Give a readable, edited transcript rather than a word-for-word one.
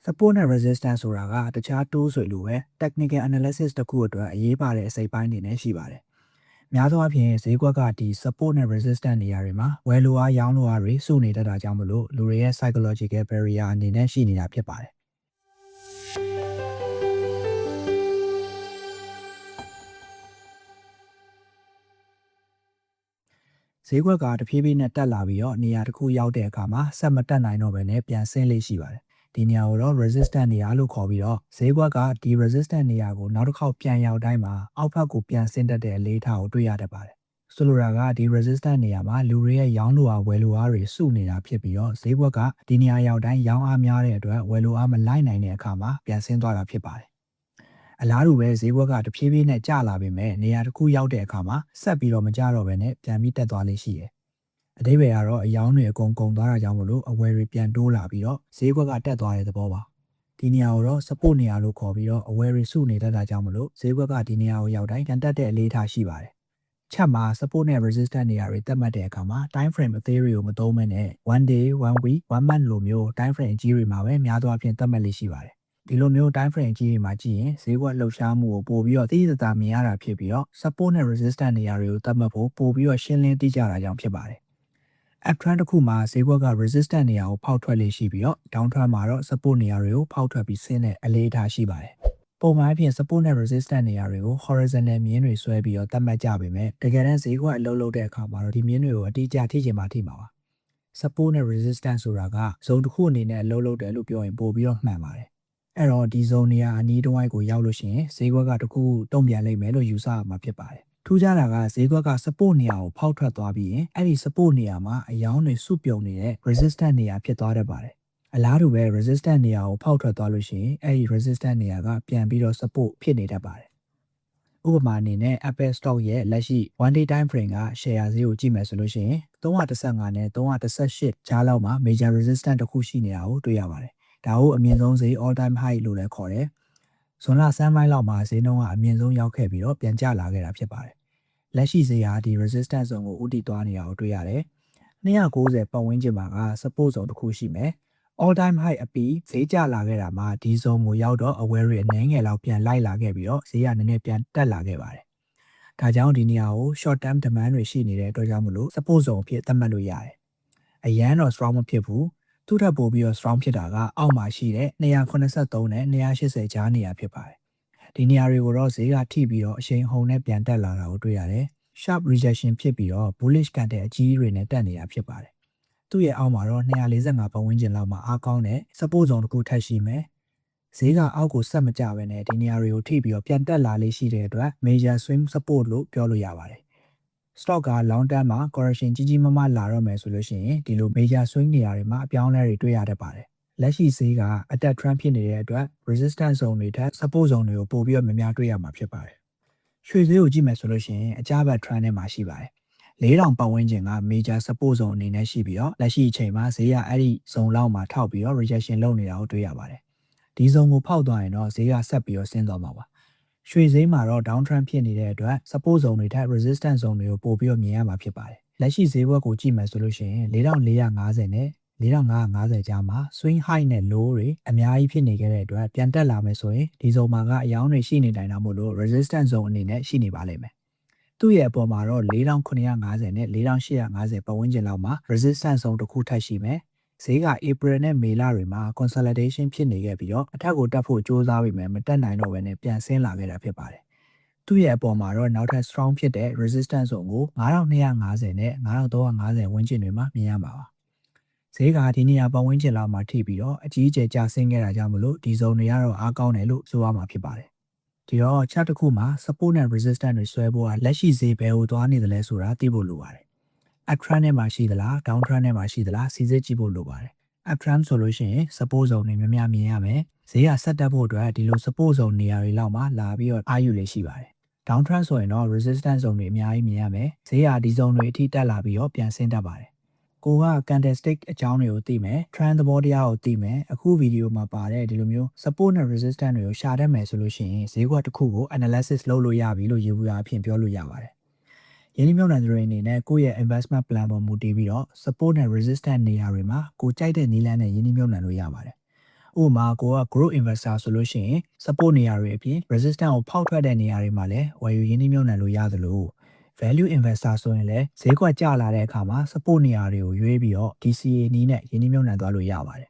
support နဲ့ resistance ဆိုတာကတခြား tool ဆိုလိုပဲ technical analysis တစ်ခုအတွက်အရေးပါတဲ့အစိပ်ပိုင်းအနေနဲ့ရှိပါတယ်။များသောအားဖြင့်ဈေးကွက်ကဒီ support နဲ့ resistance နေရာတွေမှာဝယ်လိုအားရောင်းလိုအားတွေစုနေတတ်တာကြောင့်မလို့လူတွေရဲ့ psychological barrier အနေနဲ့ရှိနေတာဖြစ်ပါတယ်။ဈေးကွက်ကတဖြည်းဖြည်းနဲ့တက်လာပြီးတော့နေရာတစ်ခုရောက်တဲ့အခါမှာဆက်မတက်နိုင်တော့ဘဲနဲ့ပြန်ဆင်းလေးရှိပါတယ်။ဒီနေရာကိုတော့ resistance နေရာလို့ခေါ်ပြီးတော့ဈေးကွက်ကဒီ resistance နေရာကိုနောက်တစ်ခေါက်ပြန်ရောက်တိုင်းမှာအောက်ဘက်ကိုပြန်ဆင်းတက်တဲ့အလေးထားကိုတွေ့ရတတ်ပါတယ်။ဆိုလိုတာကဒီ resistance နေရာမှာလူတွေရဲ့ရောင်းလိုအားဝယ်လိုအားတွေစုနေတာဖြစ်ပြီးတော့ဈေးကွက်ကဒီနေရာရောက်တိုင်းရောင်းအားများတဲ့အတွက်ဝယ်လိုအားမလိုက်နိုင်တဲ့အခါမှာပြန်ဆင်းသွားတာဖြစ်ပါတယ်။အလားတူပဲဈေးကွက်ကတဖြည်းဖြည်းနဲ့ကျလာပေမဲ့နေရာတစ်ခုရောက်တဲ့အခါမှာဆက်ပြီးတော့မကျတော့ဘဲနဲ့ပြန်ပြီးတက်သွားလေးရှိတယ်။အဓိပ္ပာယ်ကတော့အယောင်းတွေအကုန်ကုန်သွားတာကြောင့်မလို့အဝယ်တွေပြန်တိုးလာပြီးတော့ဈေးကွက်ကတက်သွားတဲ့သဘောပါ။ဒီနေရာကိုတော့ support နေရာလို့ခေါ်ပြီးတော့အဝယ်တွေစုနေတတ်တာကြောင့်မလို့ဈေးကွက်ကဒီနေရာကိုရောက်တိုင်းပြန်တက်တဲ့အလေးထားရှိပါတယ်။ချက်မှာ support နဲ့ resistance နေရာတွေတက်မှတ်တဲ့အခါမှာ time frame အသေးတွေကိုမသုံးဘဲနဲ့ one day, one week, one month လိုမျိုး time frame အကြီးတွေမှာပဲများသောအားဖြင့်တက်မှတ်လေးရှိပါတယ်။ဒီလိုမျိုး time frame အကြီးတွေမှာကြည့်ရင်ဈေးကွက်လှုပ်ရှားမှုကိုပို့ပြီးတော့သိသိသာသာမြင်ရတာဖြစ်ပြီးတော့ support နဲ့ resistance နေရာတွေကိုတက်မှတ်ဖို့ပို့ပြီးတော့ရှင်းလင်းသိကြတာကြောင့်ဖြစ်ပါတယ်။ uptrend တစ်ခုမှာဈေးကွက်က resistance နေရာကိုဖောက်ထွက်လေးရှိပြီးတော့ downtrend မှာတော့ support နေရာတွေကိုဖောက်ထွက်ပြီးဆင်းတဲ့အလေးထားရှိပါတယ်။ပုံမှန်အဖြစ် support နဲ့ resistance နေရာတွေကို horizontal မြင်းတွေဆွဲပြီးတော့သတ်မှတ်ကြပေမဲ့တကယ်တမ်းဈေးကွက်အလုပ်လုပ်တဲ့အခါမှာတော့ဒီမြင်းတွေကိုအတိအကျထိချင်မှထိမှာပါ။ support နဲ့ resistance ဆိုတာကဇုံတစ်ခုအနေနဲ့အလုပ်လုပ်တယ်လို့ပြောရင်ပို့ပြီးတော့မှန်ပါတယ်။အဲ့တော့ဒီဇုံနေရာအနီးတစ်ဝိုက်ကိုရောက်လို့ရှိရင်ဈေးကွက်ကတစ်ခုတုံ့ပြန်လိမ့်မယ်လို့ယူဆရမှာဖြစ်ပါတယ်။ထူးခြားတာကဈေးကွက်က support နေရာကိုဖောက်ထွက်သွားပြီးရင်အဲ့ဒီ support နေရာမှာအယောင်းတွေစုပြုံနေတဲ့ resistance နေရာဖြစ်သွားတတ်ပါတယ်။အလားတူပဲ resistance နေရာကိုဖောက်ထွက်သွားလို့ရှိရင်အဲ့ဒီ resistance နေရာကပြန်ပြီးတော့ support ဖြစ်နေတတ်ပါတယ်။ဥပမာအနေနဲ့ Apple stock ရဲ့လက်ရှိ one day time frame က share ဈေးကိုကြည့်မယ်ဆိုလို့ရှိရင်315နဲ့318ကြားလောက်မှာ major resistance တစ်ခုရှိနေတာကိုတွေ့ရပါတယ်။ဒါကိုအမြင့်ဆုံးဈေး all time high လို့လည်းခေါ်တယ်။ဇွန်လ3ပိုင်းလောက်မှာဈေးနှုန်းကအမြင့်ဆုံးရောက်ခဲ့ပြီးတော့ပြန်ကျလာခဲ့တာဖြစ်ပါတယ်။လက်ရှိဈေးဟာဒီ resistance zone ကိုဦးတည်သွားနေတာကိုတွေ့ရတယ်။290ပတ်ဝန်းကျင်မှာက support zone တစ်ခုရှိမယ်။ all time high အပြီးဈေးကျလာခဲ့တာမှာဒီ zone ကိုရောက်တော့အဝယ်တွေအနည်းငယ်လောက်ပြန်လိုက်လာခဲ့ပြီးတော့ဈေးကနည်းနည်းပြန်တက်လာခဲ့ပါတယ်။ဒါကြောင့်ဒီနေရာကို short term demand တွေရှိနေတဲ့အတွက်ကြောင့်မလို့ support zone အဖြစ်သတ်မှတ်လို့ရတယ်။အရန်တော့ strong မဖြစ်ဘူး။သူ့ထပ်ပိုပြီးတော့ strong ဖြစ်တာကအောက်မှာရှိတဲ့283နဲ့280ကြားနေရာဖြစ်ပါတယ်။ဒီနေရာတွေကိုတော့ဈေးကထိပြီးတော့အရှိန်ဟုန်နဲ့ပြန်တက်လာတာကိုတွေ့ရတယ်။ sharp rejection ဖြစ်ပြီးတော့ bullish ကန်တဲ့အကြီးတွေနဲ့တက်နေတာဖြစ်ပါတယ်။သူ့ရဲ့အောက်မှာတော့245ပတ်ဝန်းကျင်လောက်မှာအားကောင်းတဲ့ support zone တစ်ခုထပ်ရှိမယ်။ဈေးကအောက်ကိုဆက်မကျဘဲနဲ့ဒီနေရာတွေကိုထိပြီးတော့ပြန်တက်လာလေးရှိတဲ့အတွက် major swing support လို့ပြောလို့ရပါတယ်။ stock က long term မှာ correction ကြီးကြီးမားမားလာတော့မယ်ဆိုလို့ရှိရင်ဒီလို major swing နေရာတွေမှာအပြောင်းအလဲတွေတွေ့ရတတ်ပါတယ်။လက်ရှိဈေးကအတက် trend ဖြစ်နေတဲ့အတွက် resistance zone တွေထက် support zone တွေကိုပို့ပြီးတော့များများတွေ့ရမှာဖြစ်ပါတယ်။ရွှေဈေးကိုကြည့်မယ်ဆိုလို့ရှိရင်အကျဘက် trend ထဲမှာရှိပါတယ်။4000ပတ်ဝန်းကျင်က major support zone အနေနဲ့ရှိပြီးတော့လက်ရှိအချိန်မှာဈေးကအဲ့ဒီ zone လောက်မှာထောက်ပြီးတော့ rejection လုပ်နေတာကိုတွေ့ရပါတယ်။ဒီ zone ကိုဖောက်သွားရင်တော့ဈေးကဆက်ပြီးတော့ဆင်းသွားမှာပါ။ရွှေဈေးမှာတော့ down trend ဖြစ်နေတဲ့အတွက် support zone တွေထက် resistance zone တွေကိုပို့ပြီးတော့မြင်ရမှာဖြစ်ပါတယ်။လက်ရှိဈေးဘက်ကိုကြည့်မယ်ဆိုလို့ရှိရင်4450နဲ့4550ကြားမှာ swing high နဲ့ low တွေအများကြီးဖြစ်နေခဲ့တဲ့အတွက်ပြန်တက်လာမယ်ဆိုရင်ဒီ zone မှာကအယောင်းတွေရှိနေနိုင်တာမို့လို့ resistance zone အနေနဲ့ရှိနေပါလိမ့်မယ်။သူ့ရဲ့အပေါ်မှာတော့4950နဲ့4850ပတ်ဝန်းကျင်လောက်မှာ resistance zone တစ်ခုထပ်ရှိမယ်။ဈေးက April နဲ့ May လတွေမှာ consolidation ဖြစ်နေခဲ့ပြီးတော့အထက်ကိုတက်ဖို့ကြိုးစားပြီးမတက်နိုင်တော့ဘဲနဲ့ပြန်ဆင်းလာခဲ့တာဖြစ်ပါတယ်။သူ့ရဲ့အပေါ်မှာတော့နောက်ထပ် strong ဖြစ်တဲ့ resistance zone ကို9250နဲ့9350ဝန်းကျင်တွေမှာမြင်ရမှာပါ။ဈေးကဒီနေရာပတ်ဝန်းကျင်လောက်မှာထိပြီးတော့အကြီးအကျယ်ကျဆင်းခဲ့တာကြောင့်မလို့ဒီ zone တွေကတော့အားကောင်းတယ်လို့ဆိုရမှာဖြစ်ပါတယ်။ဒီတော့ chart တစ်ခုမှာ support နဲ့ resistance တွေဆွဲဖို့ကလက်ရှိဈေးဘယ်ကိုသွားနေသလဲဆိုတာသိဖို့လိုပါတယ်။ uptrend ထဲမှာရှိသလား downtrend ထဲမှာရှိသလားစီစစ်ကြည့်ဖို့လိုပါတယ်။ uptrend ဆိုလို့ရှိရင် support zone တွေများများမြင်ရမယ်။ဈေးကဆက်တက်ဖို့အတွက်ဒီလို support zone နေရာတွေလောက်မှာလာပြီးတော့အားယူလေးရှိပါတယ်။ downtrend ဆိုရင်တော့ resistance zone တွေအများကြီးမြင်ရမယ်။ဈေးကဒီ zone တွေအထိတက်လာပြီးတော့ပြန်ဆင်းတတ်ပါတယ်။ကိုက candlestick အကြောင်းတွေကိုသိမယ် trend သဘောတရားကိုသိမယ်အခုဗီဒီယိုမှာပါတဲ့ဒီလိုမျိုး support နဲ့ resistance တွေကိုရှာတတ်မယ်ဆိုလို့ရှိရင်ဈေးကွက်တစ်ခုကို analysis လုပ်လို့ရပြီလို့ရေဘူးရာအဖြစ်ပြောလို့ရပါတယ်။ယင်းဒီမြုပ်နှံသူတွေအနေနဲ့ကိုယ့်ရဲ့ investment plan ပေါ်မူတည်ပြီးတော့ support နဲ့ resistance နေရာတွေမှာကိုကြိုက်တဲ့နည်းလမ်းနဲ့ယင်းဒီမြုပ်နှံလို့ရပါတယ်။ ဥပမာကိုက growth investor ဆိုလို့ရှိရင် support နေရာတွေအပြင် resistance ကိုဖောက်ထွက်တဲ့နေရာတွေမှာလည်းဝယ်ယူရင်းနှီးမြှုပ်နှံလို့ရသလို value investor ဆိုရင်လည်းဈေးကွက်ကျလာတဲ့အခါမှာ support နေရာတွေကိုရွေးပြီးတော့ DCA နည်းနဲ့ရင်းနှီးမြှုပ်နှံသွားလို့ရပါတယ်